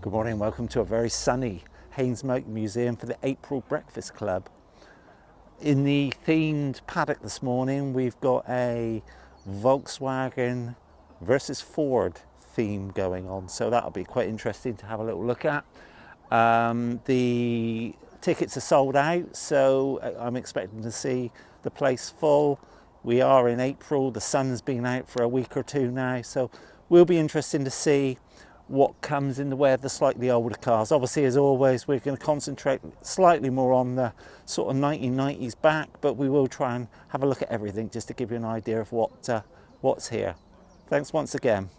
Good morning, welcome to a very sunny Haynes Motor Museum for the April Breakfast Club. In the themed paddock this morning, we've got a Volkswagen versus Ford theme going on, so that'll be quite interesting to have a little look at. The tickets are sold out, so I'm expecting to see the place full. We are in April, the sun's been out for a week or two now, so we'll be interested to see what comes in the way of the slightly older cars. Obviously, as always, we're going to concentrate slightly more on the sort of 1990s back, but we will try and have a look at everything just to give you an idea of what's here. Thanks once again.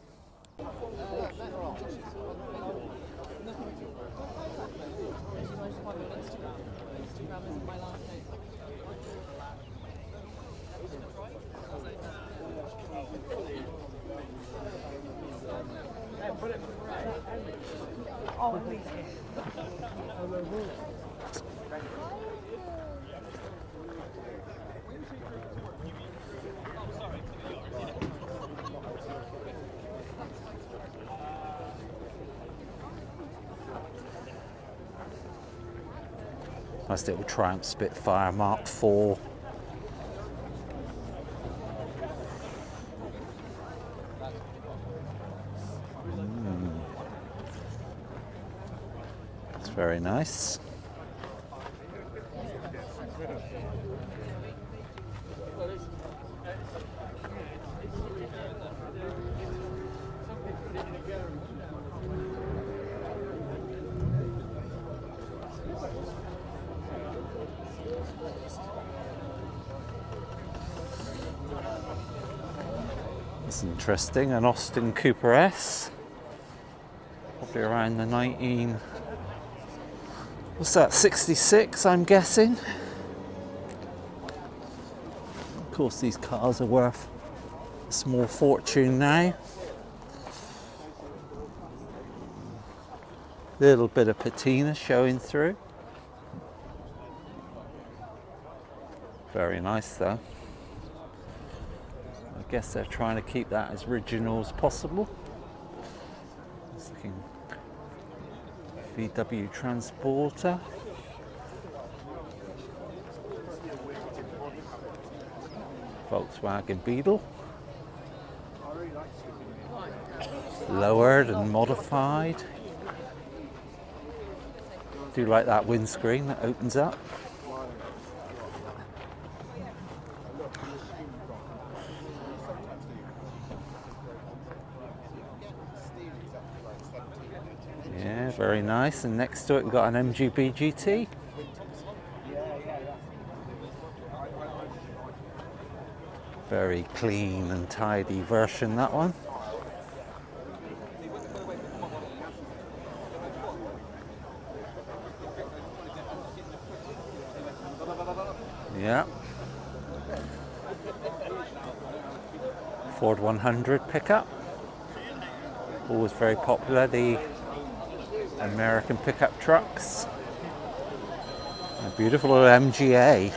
Nice little Triumph Spitfire Mark IV. It's very nice. It's interesting, an Austin Cooper S, probably around the 66, I'm guessing. Of course, these cars are worth a small fortune now. Little bit of patina showing through. Very nice though. I guess they're trying to keep that as original as possible. Just looking. VW Transporter. Volkswagen Beetle. Lowered and modified. Do like that windscreen that opens up. Yeah, very nice. And next to it we've got an MGB GT. Very clean and tidy version, that one. Yeah. Ford 100 pickup. Always very popular, the American pickup trucks. A beautiful little MGA.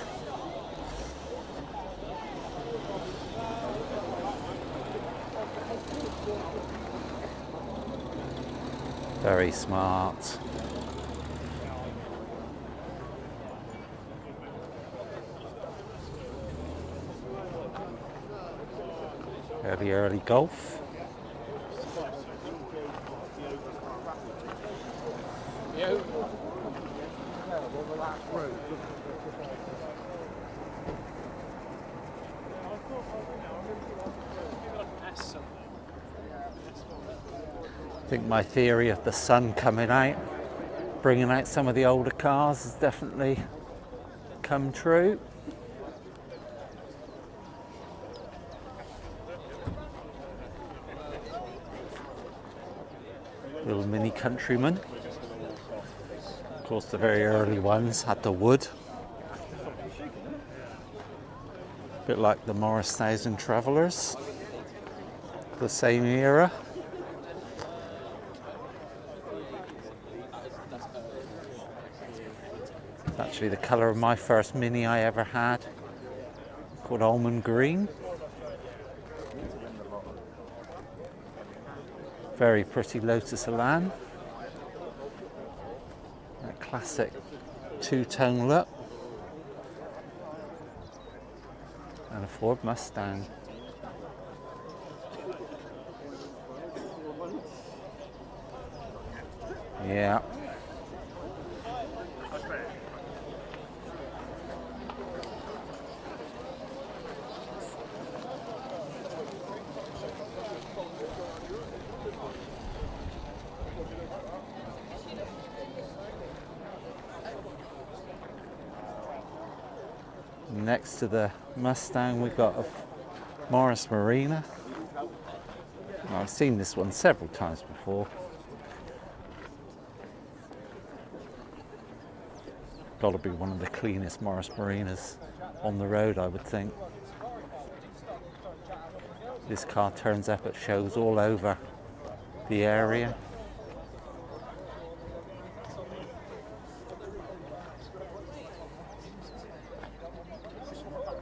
Very smart. Early Golf. I think my theory of the sun coming out, bringing out some of the older cars, has definitely come true. Little Mini Countryman. Of course, the very early ones had the wood. A bit like the Morris 1000 Travelers, the same era. It's actually the colour of my first Mini I ever had, called Almond Green. Very pretty Lotus Elan. That classic two-tone look. And a Ford Mustang. Yeah. Next to the Mustang, we've got a Morris Marina. I've seen this one several times before. Got to be one of the cleanest Morris Marinas on the road, I would think. This car turns up at shows all over the area.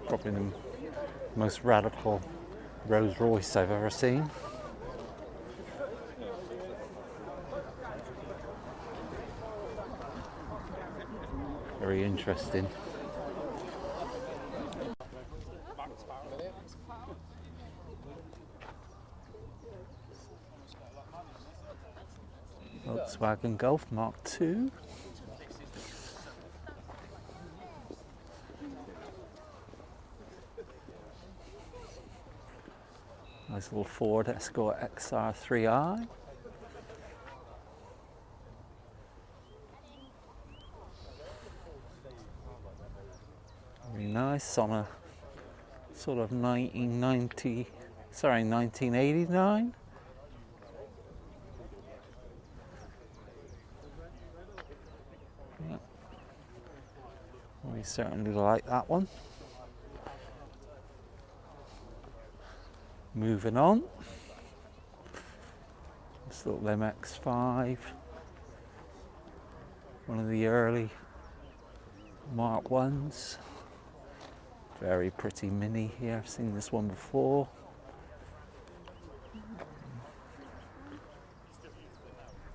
Probably the most radical Rolls Royce I've ever seen. Very interesting. Volkswagen Golf Mark II. Nice little Ford Escort XR3i. Very nice, on a sort of 1989. Yeah. We certainly like that one. Moving on. This little MX-5. One of the early Mark 1s. Very pretty Mini here. I've seen this one before.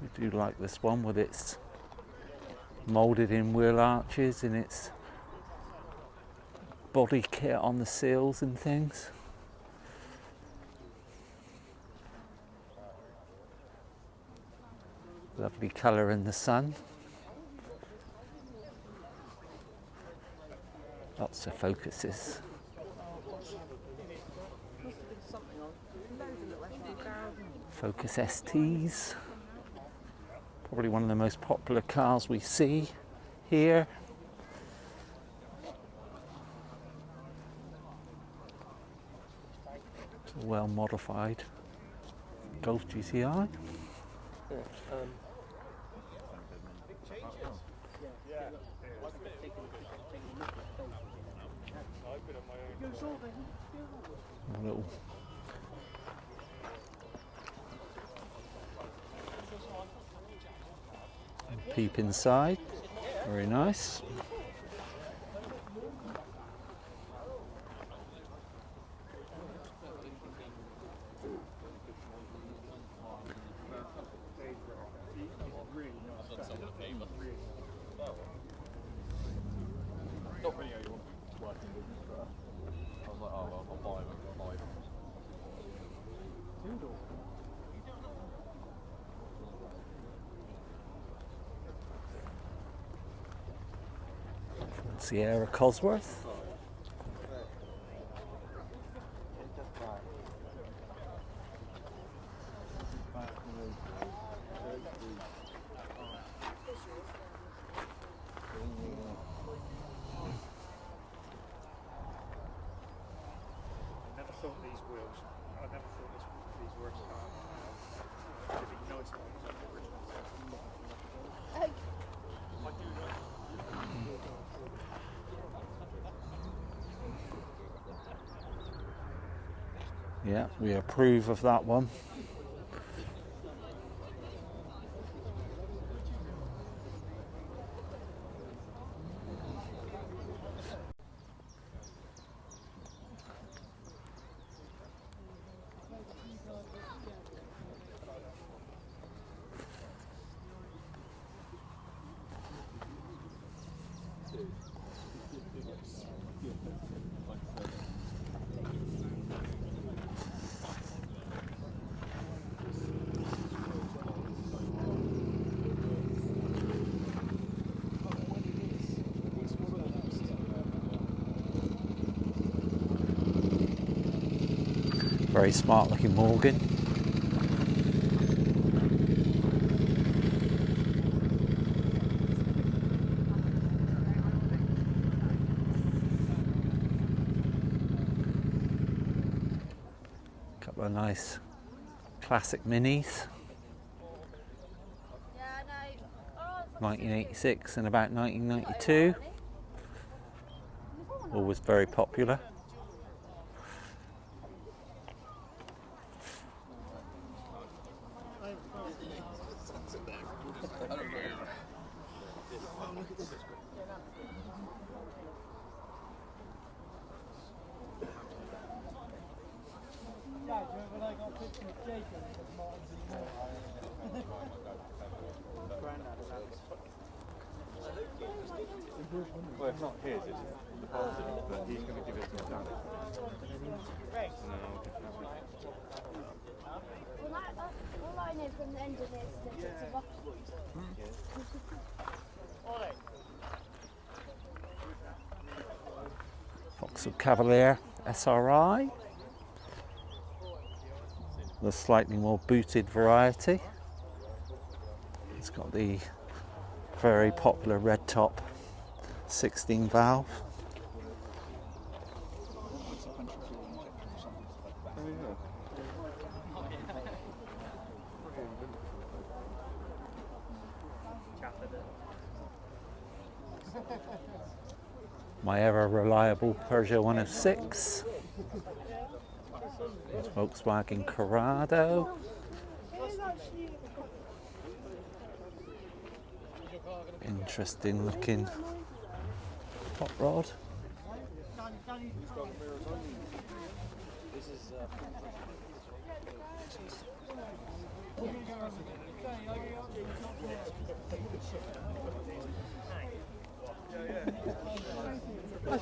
We do like this one with its moulded in wheel arches and its body kit on the seals and things. Lovely colour in the sun. Lots of focuses. Focus STs. Probably one of the most popular cars we see here. It's a well modified Golf GTI. A little peep inside, very nice. Sierra Cosworth. Yeah, we approve of that one. Very smart looking Morgan. Couple of nice classic minis. 1986 and about 1992. Always very popular. Well, it's not his, it's the boss's, but he's going to give it to Danny. All I know from the end of this is that it's a box. Vauxhall Cavalier SRI. The slightly more booted variety. It's got the very popular red top 16 valve. My ever reliable Peugeot 106. Volkswagen Corrado. Interesting looking hot rod.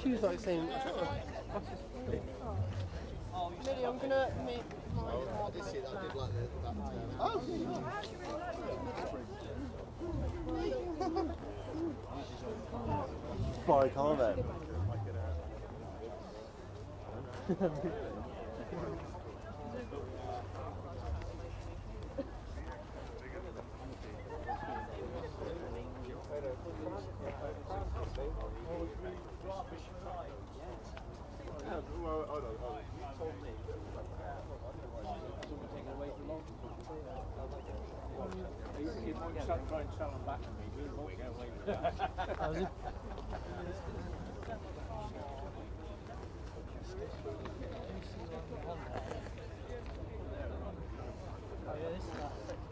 She was like saying, maybe I'm gonna make mine. I did see that. I did like that. Oh, Spike on then.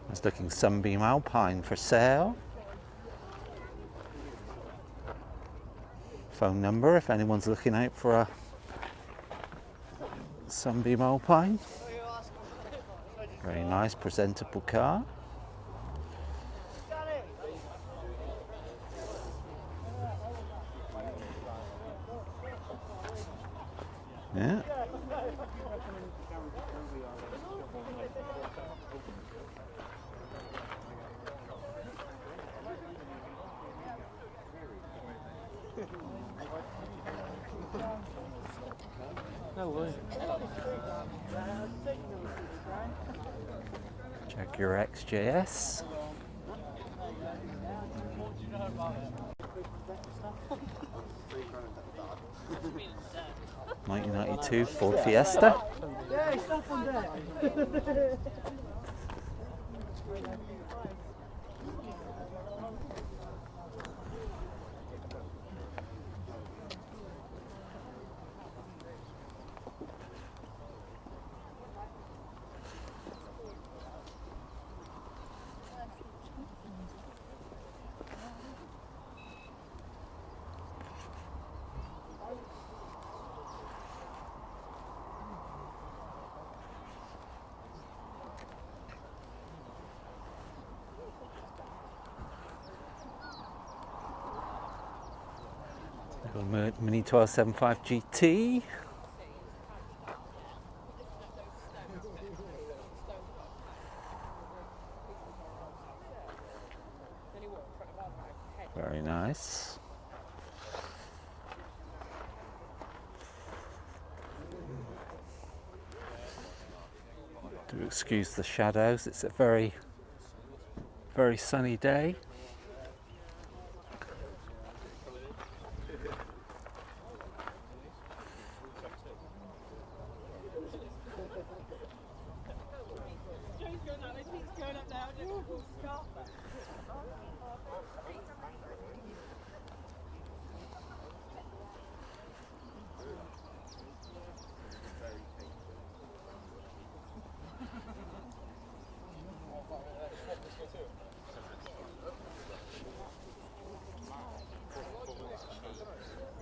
It's looking Sunbeam Alpine for sale. Phone number if anyone's looking out for a Sunbeam Alpine. Very nice, presentable car. Yeah. no way. Check your XJS. (1992) Ford Fiesta. Yeah, stop on there. Mini 1275 GT. Very nice. Do excuse the shadows, it's a very sunny day.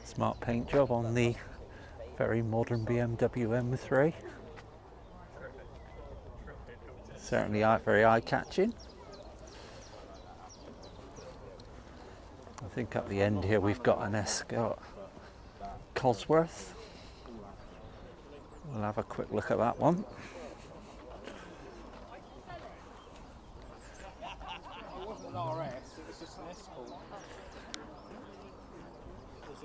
Smart paint job on the very modern BMW M3. Certainly very eye-catching. I think at the end here we've got an Escort Cosworth. We'll have a quick look at that one. It wasn't an RS, it was just an Escort. It was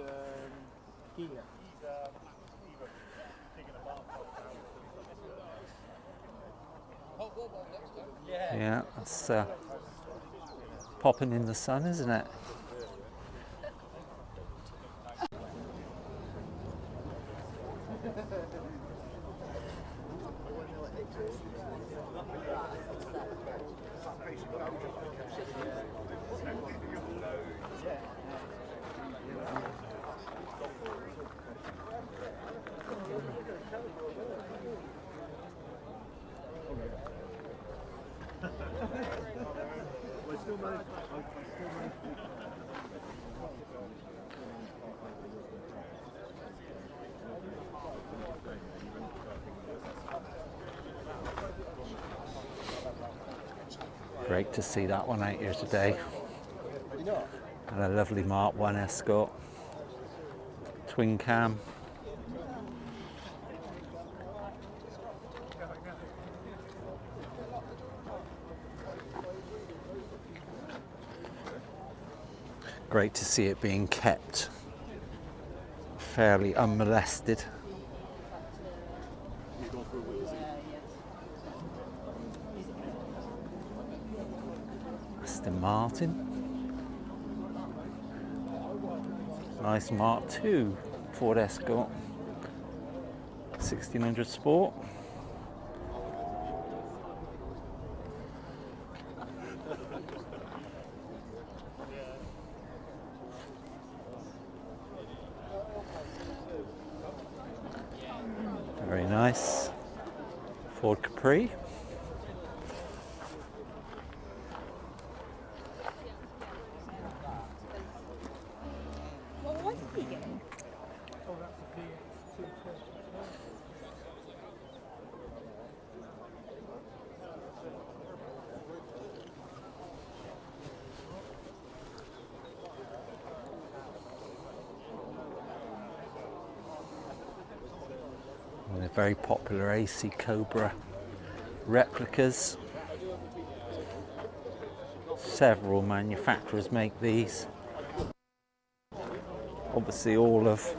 gear. Yeah, that's popping in the sun, isn't it? Great to see that one out here today. And a lovely Mark 1 Escort. Twin cam. Great to see it being kept fairly unmolested. Aston Martin. Nice Mark II Ford Escort. 1600 Sport. Very nice. Ford Capri. And the very popular AC Cobra replicas. Several manufacturers make these. Obviously all of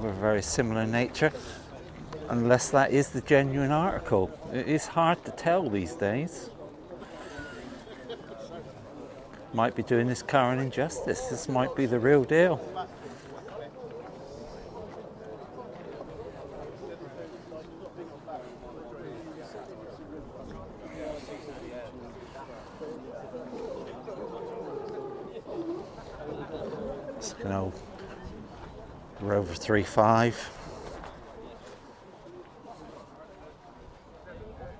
a very similar nature, unless that is the genuine article. It is hard to tell these days. Might be doing this car an injustice. This might be the real deal. It's an old Rover 3.5.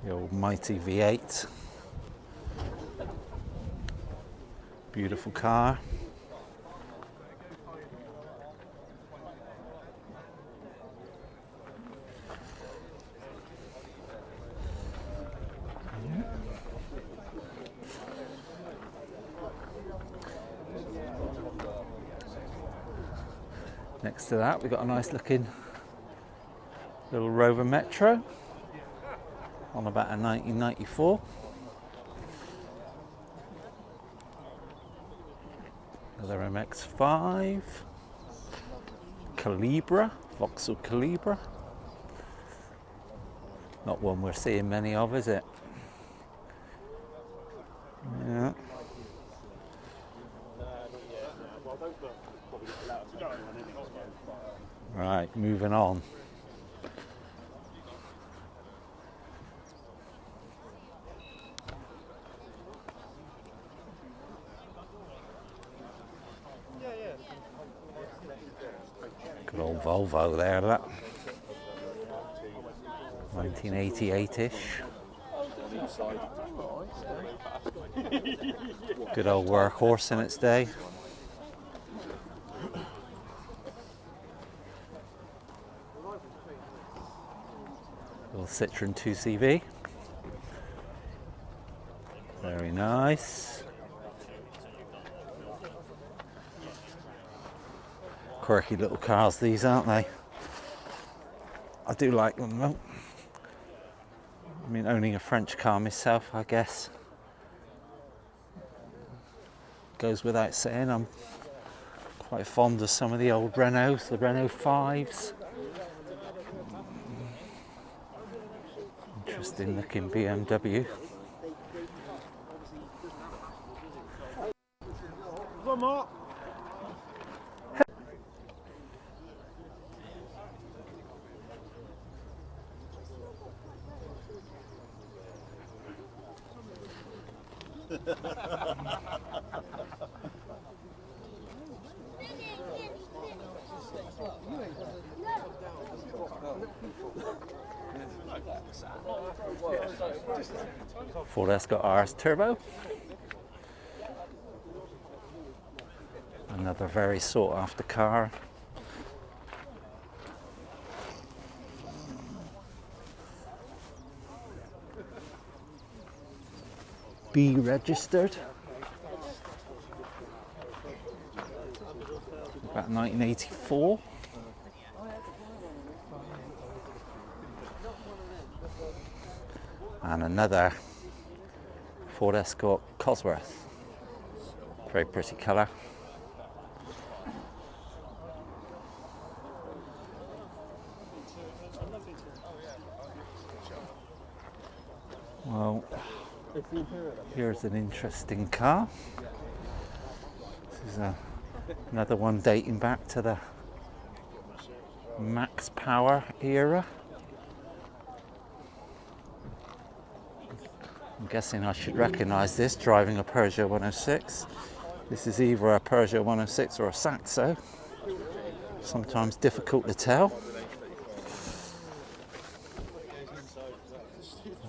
The old mighty V8. Beautiful car. Next to that, we've got a nice looking little Rover Metro on about a 1994. Another MX-5, Calibra, Vauxhall Calibra. Not one we're seeing many of, is it? Yeah. Right, moving on. Good old Volvo there, that. 1988-ish. Good old workhorse in its day. Little Citroen 2CV. Very nice. Quirky little cars these, aren't they? I do like them though. I mean, owning a French car myself, I guess, goes without saying. I'm quite fond of some of the old Renaults, the Renault 5s. Interesting looking BMW. Ford Escort RS Turbo. Another very sought after car. B registered. About 1984. And another Ford Escort Cosworth. Very pretty colour. Well, here's an interesting car. This is another one dating back to the Max Power era. I'm guessing I should recognise this driving a Peugeot 106. This is either a Peugeot 106 or a Saxo. Sometimes difficult to tell.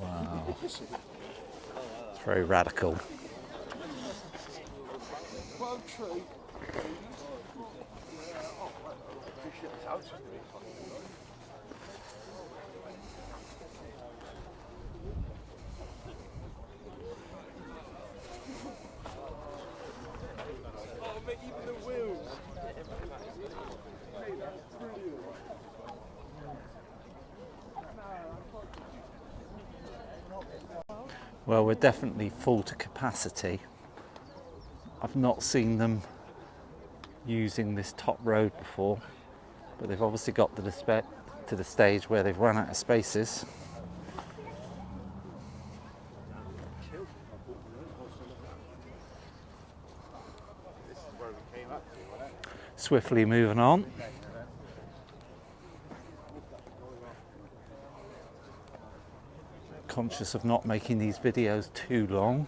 Wow. It's very radical. Well, we're definitely full to capacity. I've not seen them using this top road before, but they've obviously got to the stage where they've run out of spaces. Swiftly moving on. Conscious of not making these videos too long.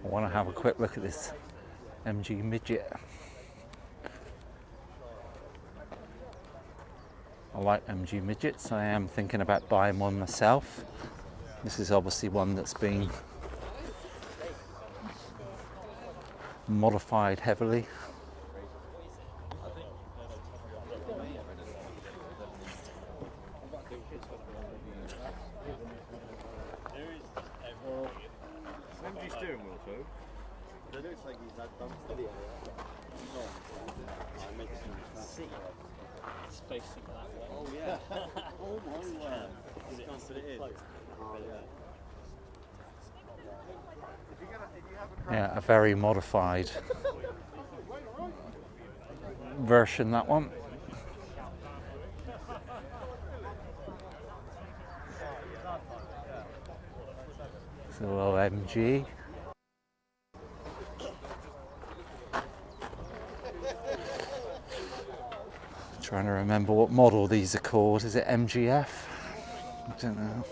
I want to have a quick look at this MG Midget. I like MG Midgets. I am thinking about buying one myself. This is obviously one that's been modified heavily. MG steering wheel too. It looks like he's had done study. It's facing that way. Oh yeah. Oh my word. You can't put it in. Oh yeah. Yeah, a very modified version, that one. It's a little MG. Trying to remember what model these are called. Is it MGF? I don't know.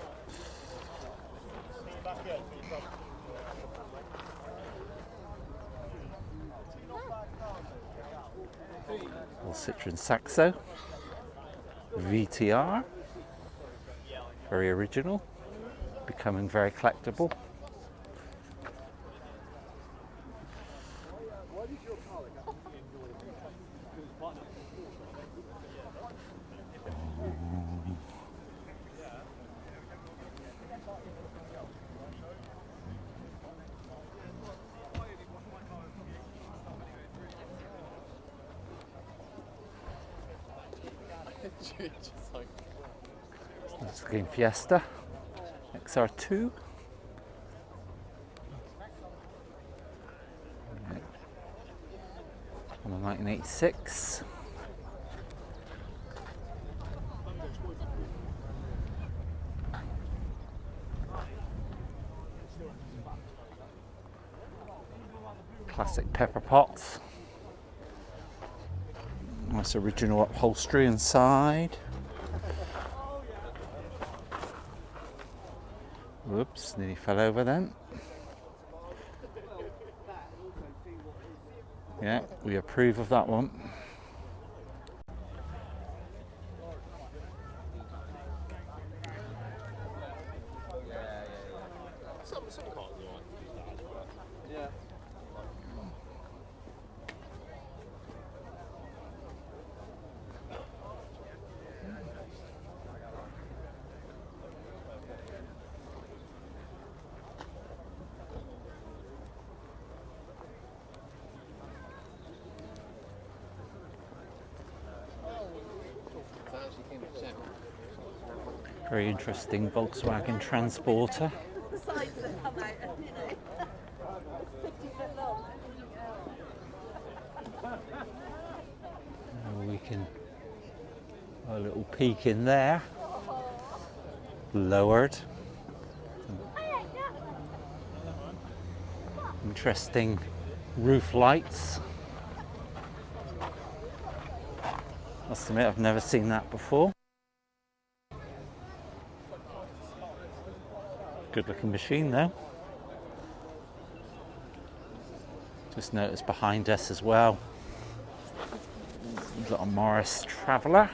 Little Citroen Saxo. VTR. Very original. Becoming very collectible. Just like, Volkswagen Fiesta XR2. On the 1986. Classic pepper pots. Nice original upholstery inside. Whoops, nearly fell over then. Yeah, we approve of that one. some cars are like that, but Yeah. Very interesting Volkswagen Transporter. The sides that come out, you know, 50 foot long. We can a little peek in there. Lowered. Interesting roof lights. Must admit, I've never seen that before. Good looking machine though. Just noticed behind us as well, we've got a Morris Traveller.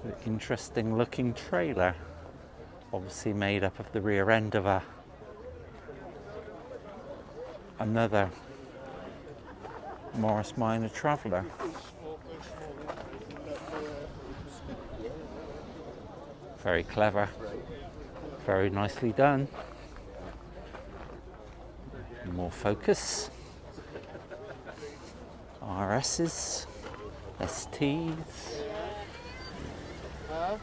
An interesting looking trailer, obviously made up of the rear end of another Morris Minor Traveller. Very clever, very nicely done. More focus. RS's, ST's. Oh,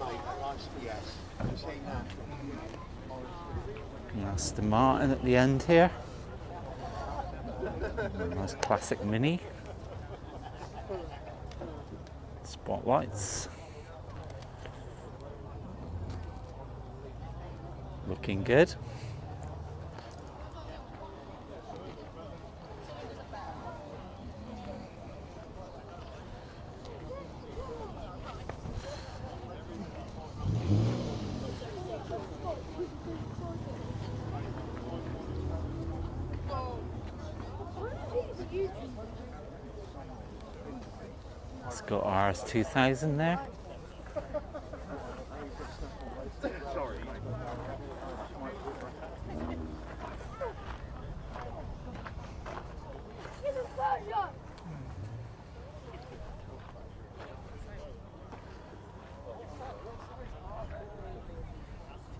mate, nice. Yes. Have you seen that? Aston Martin at the end here. Nice classic Mini. Spotlights. Looking good. It's got RS 2000 there.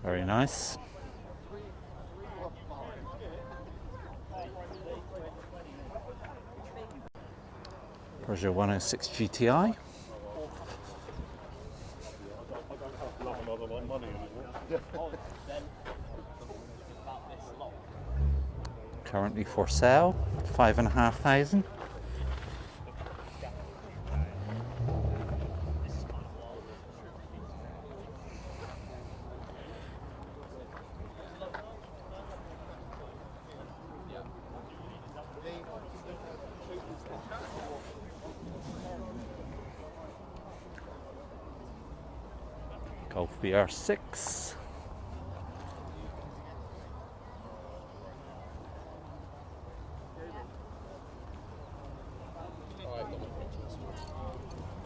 Very nice. Peugeot 106 GTI. Currently for sale, 5,500. Golf VR6.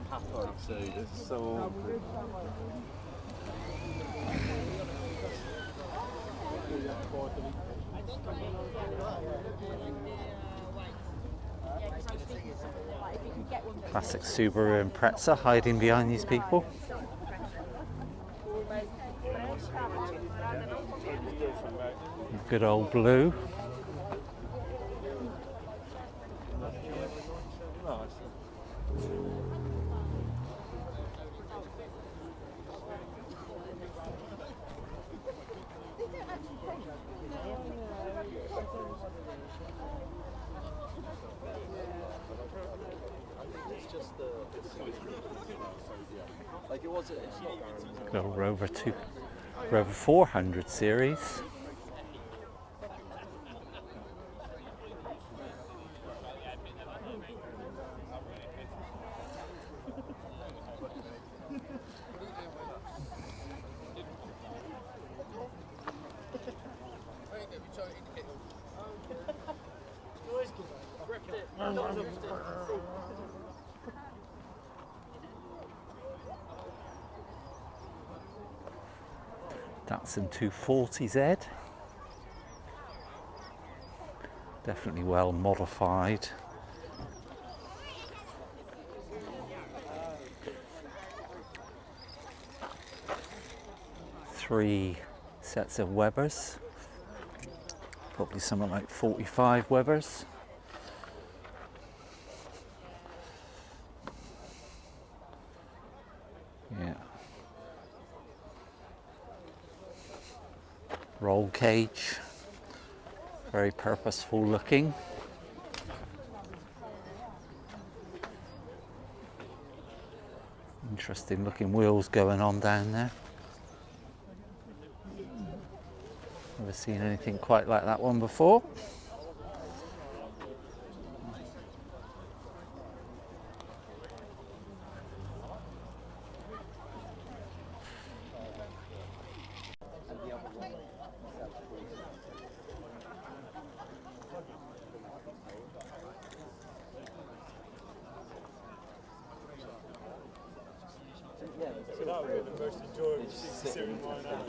Paddock, so it's so awkward. Classic Subaru Impreza hiding behind these people. Good old blue. Like it was. Good old Rover 400 series. Datsun 240Z. Definitely well modified. Three sets of Webers. Probably something like 45 Webers. Yeah. Roll cage. Very purposeful looking. Interesting looking wheels going on down there. Never seen anything quite like that one before. So that would be the most enjoyable sitting right now.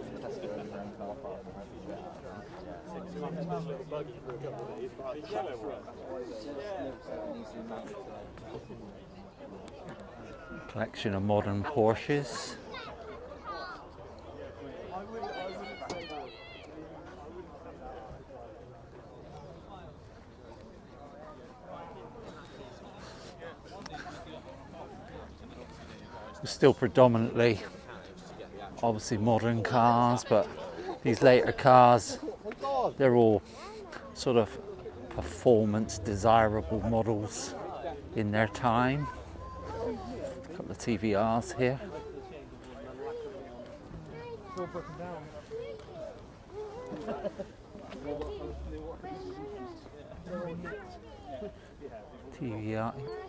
Little buggy for a couple of days, but the yellow one. Collection of modern Porsches. Still predominantly obviously modern cars, but these later cars, they're all sort of performance desirable models in their time. A couple of TVRs here.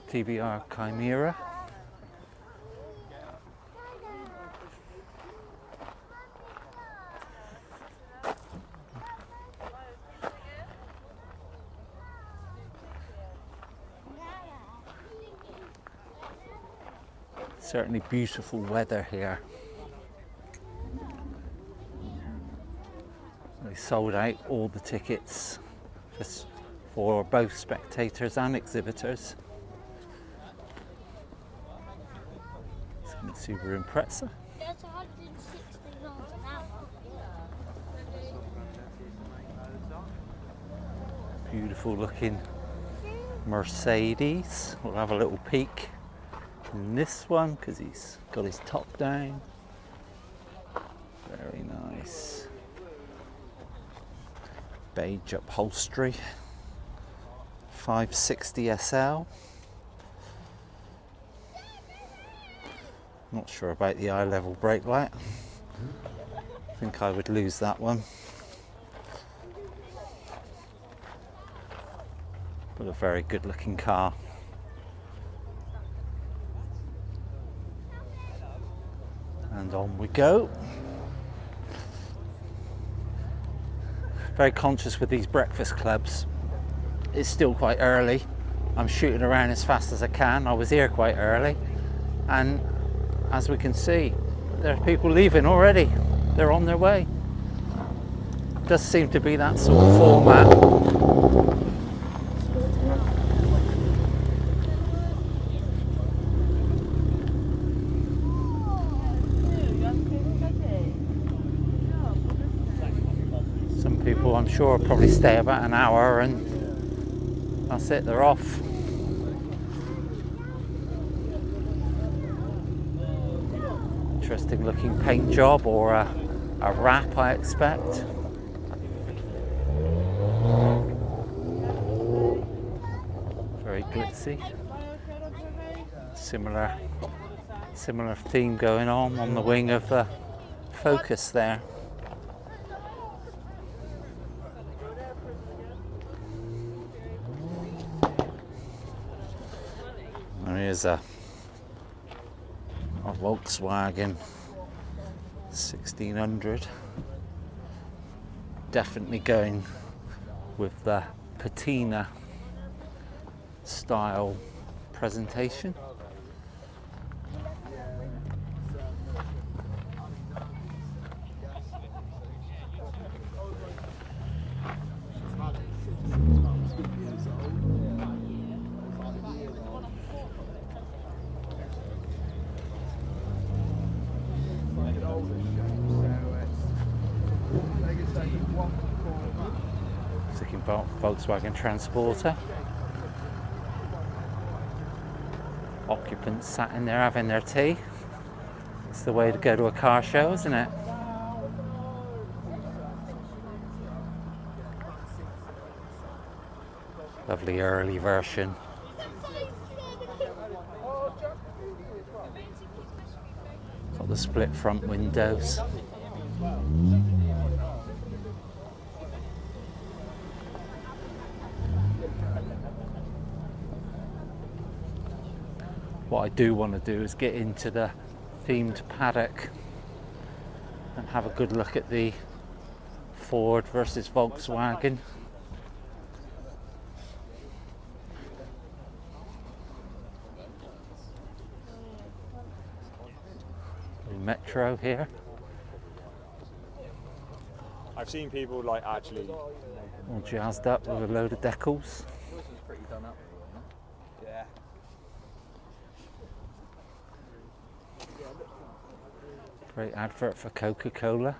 TVR Chimera. Certainly beautiful weather here. They sold out all the tickets just for both spectators and exhibitors. Subaru Impreza. That's 160 miles an hour. Beautiful looking Mercedes. We'll have a little peek in this one because he's got his top down. Very nice. Beige upholstery. 560 SL. Not sure about the eye level brake light. I think I would lose that one. But a very good looking car. And on we go. Very conscious with these breakfast clubs. It's still quite early. I'm shooting around as fast as I can. I was here quite early. And as we can see, there are people leaving already. They're on their way. Does seem to be that sort of format. Some people, I'm sure, will probably stay about an hour and that's it, they're off. Interesting looking paint job, or a wrap, I expect. Very glitzy. Similar theme going on the wing of the Focus there. And here's a Volkswagen 1600, definitely going with the patina style presentation. Volkswagen Transporter. Occupants sat in there having their tea. It's the way to go to a car show, isn't it? Lovely early version. Got the split front windows. What I do want to do is get into the themed paddock and have a good look at the Ford versus Volkswagen. Metro here. I've seen people like actually all jazzed up with a load of decals. yeah. Great advert for Coca-Cola.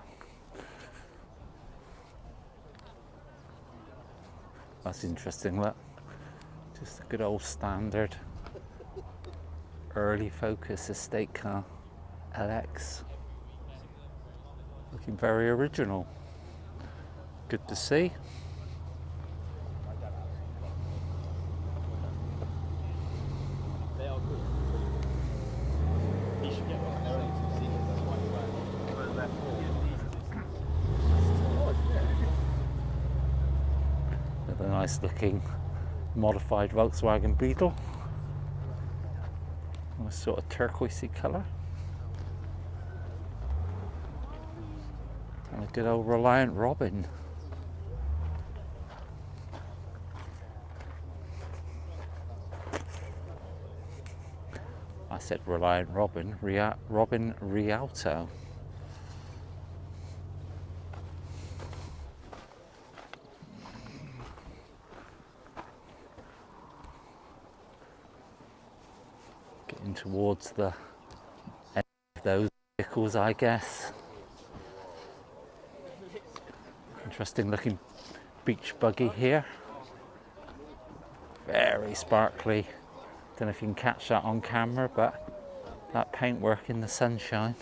That's interesting, look. Just a good old standard early Focus estate car, LX. Looking very original. Good to see. With a nice looking modified Volkswagen Beetle. A sort of turquoisey colour. And a good old Reliant Robin. I said Reliant Robin, Robin Rialto. Getting towards the end of those vehicles, I guess. Interesting looking beach buggy here. Very sparkly. Don't know if you can catch that on camera, but that paintwork in the sunshine.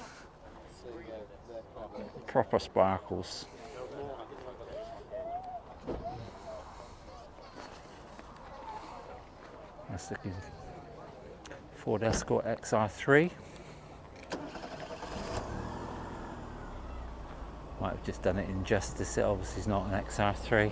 Proper sparkles. Nice looking Ford Escort XR3. Might have just done it injustice, it obviously is not an XR3.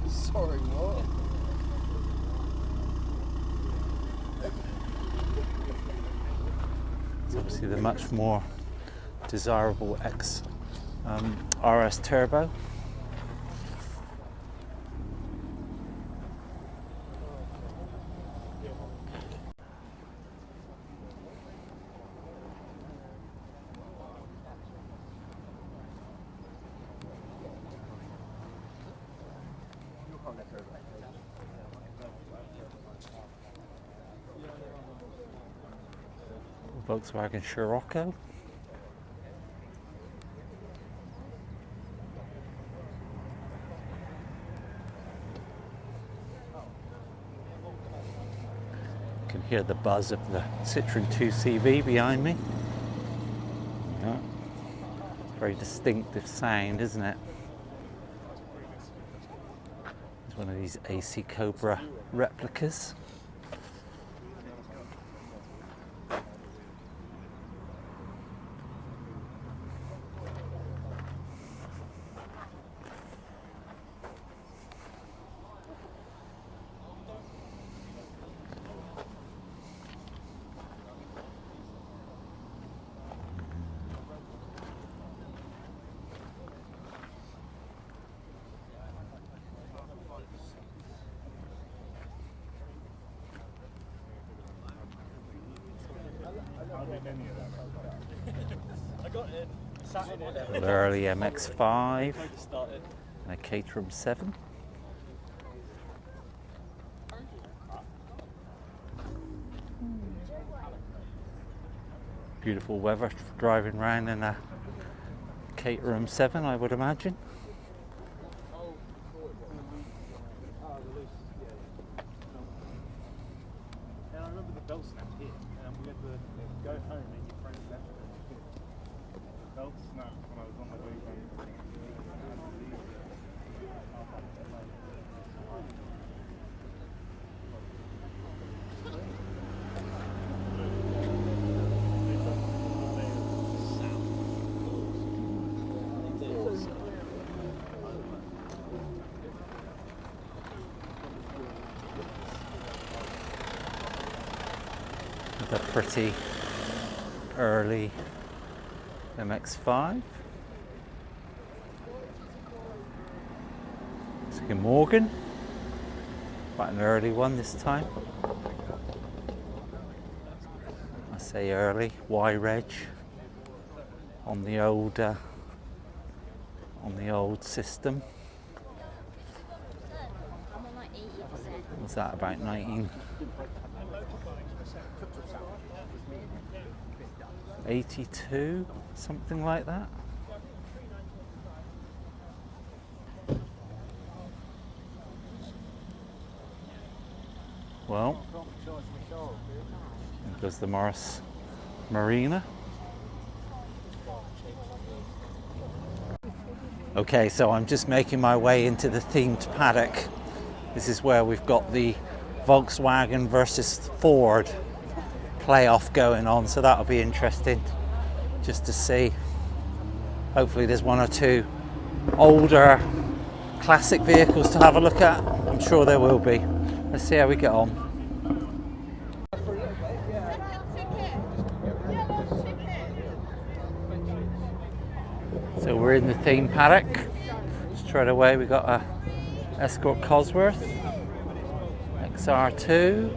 Sorry, what? It's obviously the much more desirable RS Turbo. Volkswagen Scirocco. You can hear the buzz of the Citroen 2CV behind me. Yeah. Very distinctive sound, isn't it? It's one of these AC Cobra replicas. An early MX-5 and a Caterham 7. Beautiful weather for driving around in a Caterham 7, I would imagine. Yeah, I remember the belt snap here. We had the go home and your friends left it. The belt snap when I was on the way home. A pretty early MX-5. It's like a Morgan, quite an early one this time. I say early, Y-Reg on the old system. I'm on like 80%. Was that about 1982, something like that? Well, there goes the Morris Marina. Okay, so I'm just making my way into the themed paddock. This is where we've got the Volkswagen versus Ford playoff going on, so that'll be interesting just to see. Hopefully there's one or two older classic vehicles to have a look at? I'm sure there will be. Let's see how we get on. So we're in the theme paddock. Straight away we got a Escort Cosworth, XR2,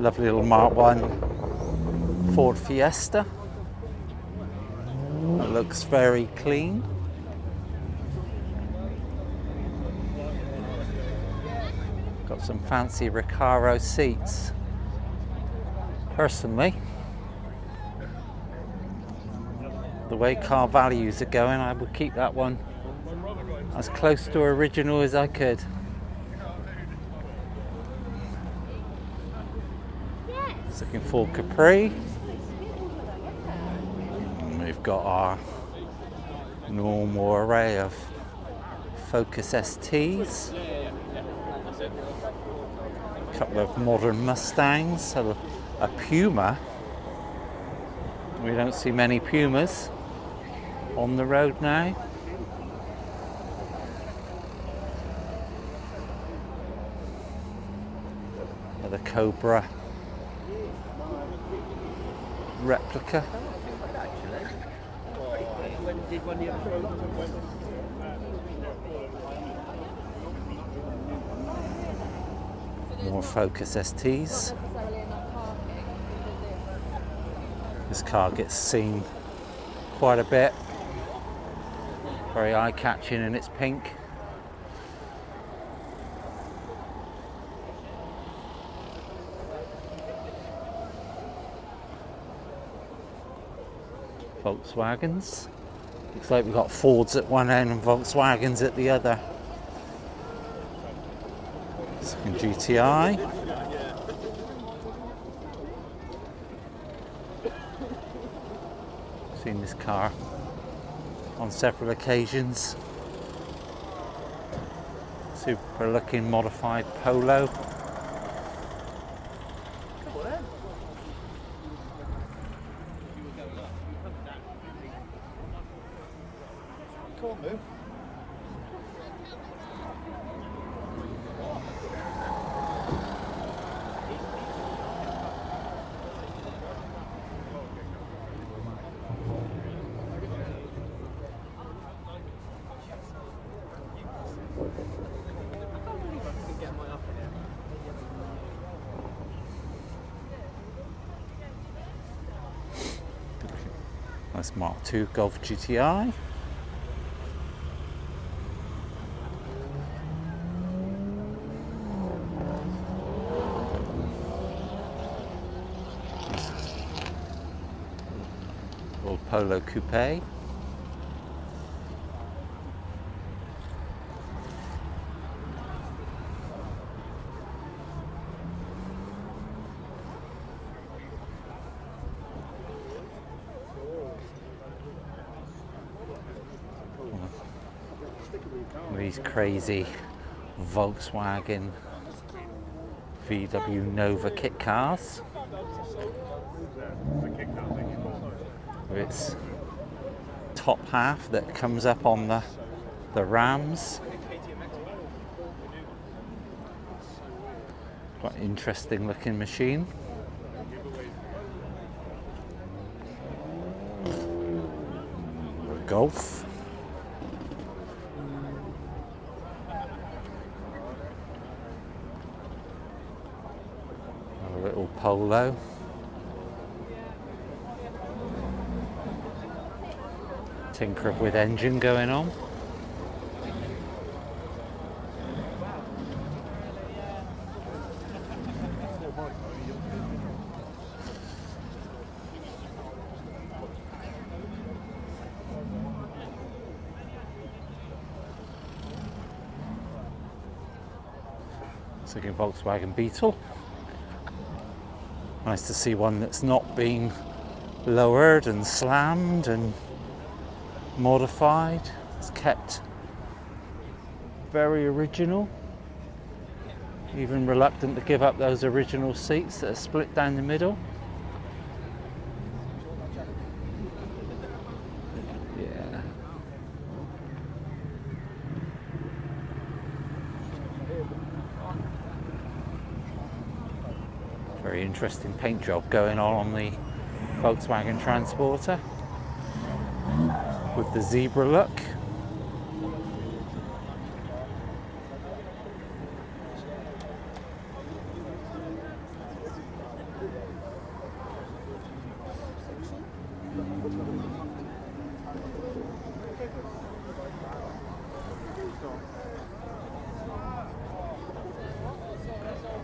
lovely little Mark 1 Ford Fiesta. It looks very clean. Got some fancy Recaro seats. Personally, the way car values are going, I would keep that one as close to original as I could. It's looking full Capri. And we've got our normal array of Focus STs. A couple of modern Mustangs, a Puma. We don't see many Pumas on the road now. The Cobra replica. More Focus STs. This car gets seen quite a bit. Very eye-catching in its pink. Volkswagens. Looks like we've got Fords at one end and Volkswagens at the other. Second GTI. Seen this car on several occasions. Super looking modified Polo. Nice Mark II Golf GTI. Old Polo Coupe. These crazy Volkswagen VW Nova kit cars with its top half that comes up on the rams. Quite interesting looking machine. Golf. A little Polo. Tinker with engine going on. It's like a Volkswagen Beetle. Nice to see one that's not been lowered and slammed and modified. It's kept very original. Even reluctant to give up those original seats that are split down the middle. Yeah. Very interesting paint job going on the Volkswagen Transporter with the zebra look.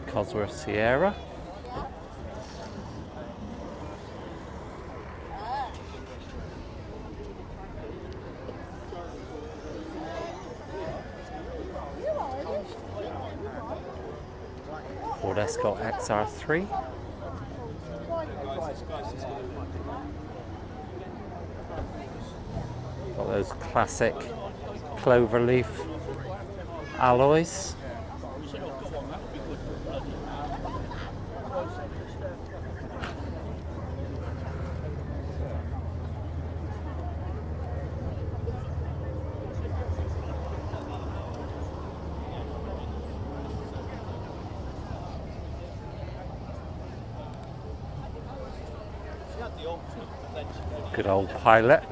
Cosworth Sierra. Ford Escort XR3. Got those classic cloverleaf alloys. Good old Pilot.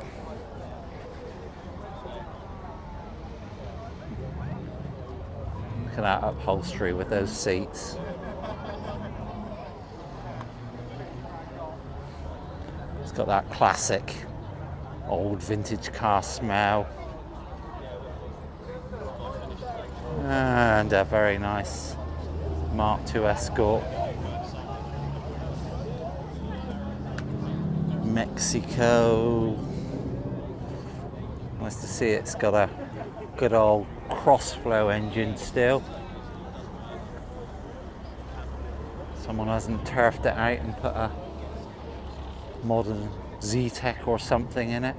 Look at that upholstery with those seats. It's got that classic old vintage car smell. And a very nice Mark II Escort. Mexico. Nice to see it's got a good old cross-flow engine still. Someone hasn't turfed it out and put a modern Z-Tech or something in it.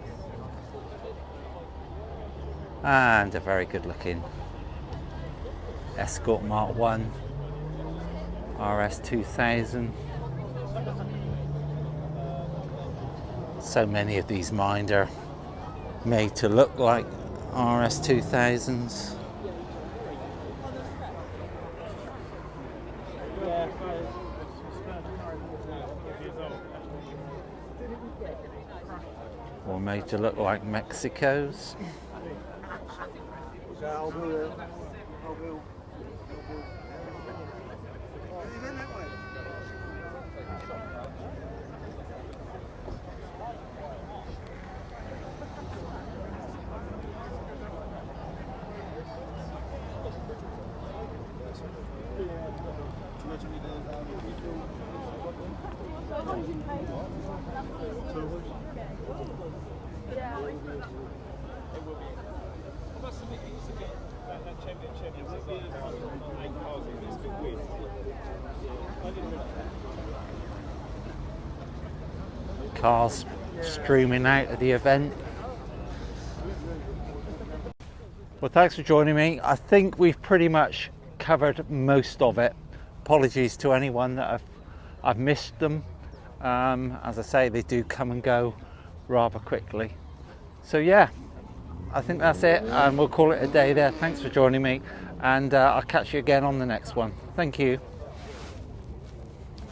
And a very good looking Escort Mark I RS 2000. So many of these Mind are made to look like RS 2000s. Or made to look like Mexicos. Cars streaming out of the event. Well, thanks for joining me. I think we've pretty much covered most of it. Apologies to anyone that I've missed them. As I say, they do come and go rather quickly. So yeah, I think that's it, and we'll call it a day there. Thanks for joining me, and I'll catch you again on the next one. Thank you.